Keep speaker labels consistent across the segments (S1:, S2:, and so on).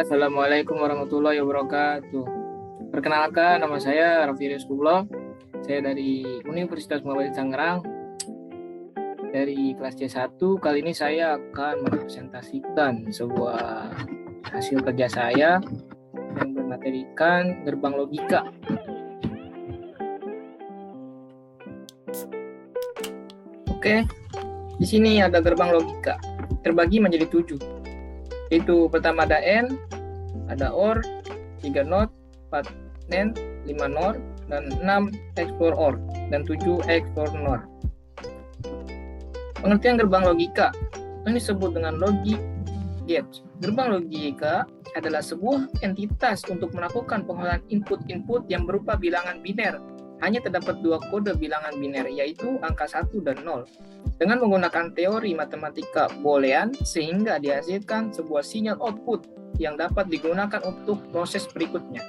S1: Assalamualaikum warahmatullahi wabarakatuh. Perkenalkan, nama saya Raffi Rizkulo. Saya dari Universitas Muhammadiyah Tangerang. Dari kelas C1, kali ini saya akan mempresentasikan sebuah hasil kerja saya yang bermaterikan gerbang logika. Oke, di sini ada gerbang logika, terbagi menjadi 7. Itu pertama ada AND, ada OR, 3 NOT, 4 NAND, 5 NOR, dan 6 XOR OR, dan 7 XOR NOR. Pengertian gerbang logika ini disebut dengan logic gate. Gerbang logika adalah sebuah entitas untuk melakukan pengolahan input-input yang berupa bilangan biner. Hanya terdapat 2 kode bilangan biner, yaitu angka 1 dan 0. Dengan menggunakan teori matematika boolean, sehingga dihasilkan sebuah sinyal output yang dapat digunakan untuk proses berikutnya.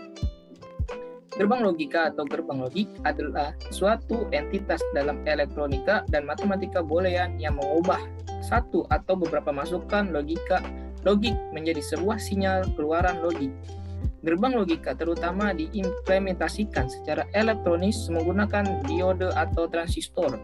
S1: Gerbang logika atau gerbang logik adalah suatu entitas dalam elektronika dan matematika boolean yang mengubah satu atau beberapa masukan logik menjadi sebuah sinyal keluaran logik. Gerbang logika terutama diimplementasikan secara elektronis menggunakan diode atau transistor.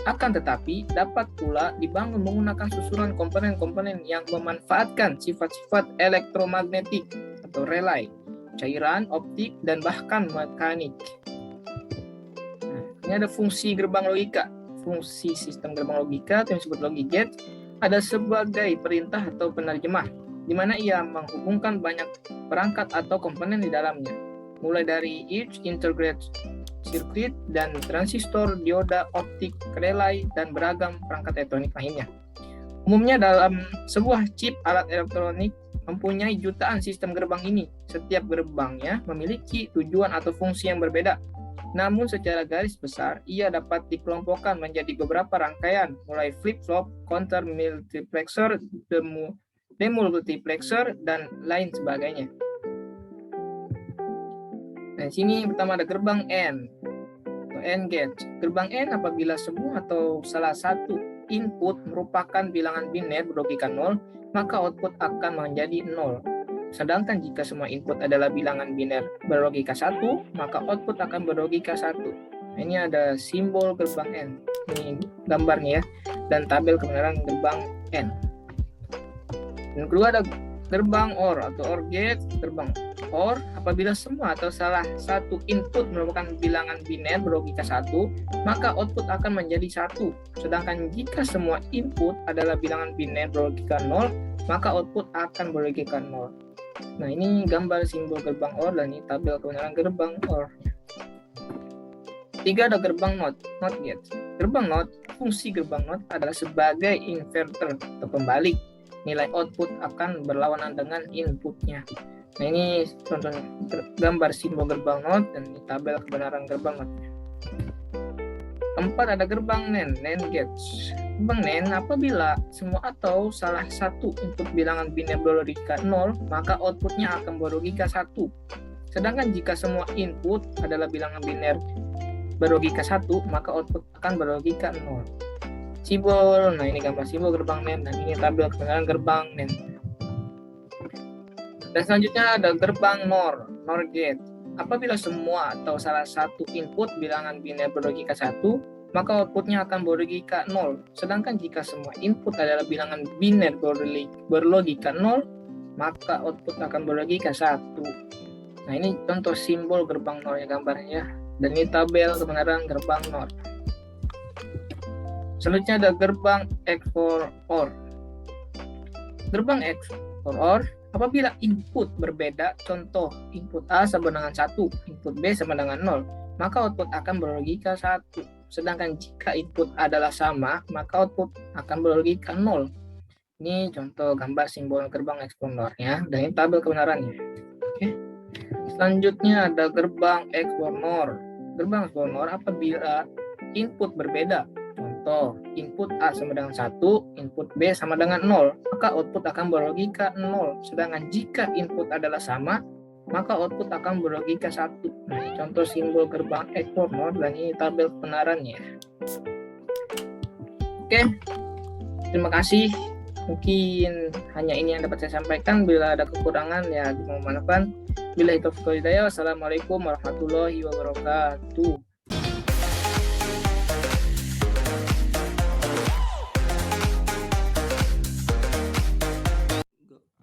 S1: Akan tetapi, dapat pula dibangun menggunakan susunan komponen-komponen yang memanfaatkan sifat-sifat elektromagnetik atau relay, cairan, optik, dan bahkan mekanik. Ini ada fungsi gerbang logika. Fungsi sistem gerbang logika yang disebut logic gate ada sebagai perintah atau penerjemah, di mana ia menghubungkan banyak perangkat atau komponen di dalamnya, mulai dari each integrated circuit dan transistor, dioda, optik, relay, dan beragam perangkat elektronik lainnya. Umumnya dalam sebuah chip alat elektronik mempunyai jutaan sistem gerbang ini. Setiap gerbangnya memiliki tujuan atau fungsi yang berbeda. Namun secara garis besar, ia dapat dikelompokkan menjadi beberapa rangkaian, mulai flip-flop, counter multiplexer, demultiplexer, dan lain sebagainya. Nah, di sini pertama ada gerbang AND atau AND gate. Gerbang AND apabila semua atau salah satu input merupakan bilangan biner berlogika 0, maka output akan menjadi 0. Sedangkan jika semua input adalah bilangan biner berlogika 1, maka output akan berlogika 1. Nah, ini ada simbol gerbang AND. Ini gambarnya ya, dan tabel kebenaran gerbang AND. Dan kedua ada gerbang OR atau OR gate. Gerbang OR apabila semua atau salah satu input merupakan bilangan biner berlogika 1, maka output akan menjadi 1. Sedangkan jika semua input adalah bilangan biner berlogika 0, maka output akan berlogika 0. Nah, ini gambar simbol gerbang OR dan ini tabel kebenaran gerbang OR. 3 ada gerbang NOT gate. Gerbang NOT, fungsi gerbang NOT adalah sebagai inverter atau pembalik. Nilai output akan berlawanan dengan inputnya. Nah, ini contoh gambar simbol gerbang NOT dan ini tabel kebenaran gerbang NOT. 4 ada gerbang NAND gate. Gerbang NAND apabila semua atau salah satu input bilangan biner berlogika 0, maka outputnya akan berlogika 1. Sedangkan jika semua input adalah bilangan biner berlogika 1, maka output akan berlogika 0. Simbol, nah ini gambar simbol gerbang NAND dan ini tabel kebenaran gerbang NAND. Dan selanjutnya ada gerbang NOR gate. Apabila semua atau salah satu input bilangan biner berlogika 1, maka outputnya akan berlogika 0. Sedangkan jika semua input adalah bilangan biner berlogika 0, maka output akan berlogika 1. Nah, ini contoh simbol gerbang NOR ya gambarnya. Dan ini tabel kebenaran gerbang NOR. Selanjutnya ada gerbang XOR OR. Gerbang XOR OR apabila input berbeda, contoh input A sama dengan 1, input B sama dengan 0, maka output akan berlogika 1. Sedangkan jika input adalah sama, maka output akan berlogika 0. Ini contoh gambar simbol gerbang XOR OR ya, dan ini tabel kebenarannya. Oke. Selanjutnya ada gerbang XOR NOR. Gerbang XOR NOR apabila input berbeda, contoh input A sama dengan 1, input B sama dengan 0, maka output akan berlogika 0. Sedangkan jika input adalah sama, maka output akan berlogika 1. Nah, ini contoh simbol gerbang XOR NOR dan ini tabel kebenarannya. Oke, terima kasih Mungkin hanya ini yang dapat saya sampaikan. Bila ada kekurangan ya dimohon maafkan. Bila itu hidayah. Wassalamualaikum warahmatullahi wabarakatuh.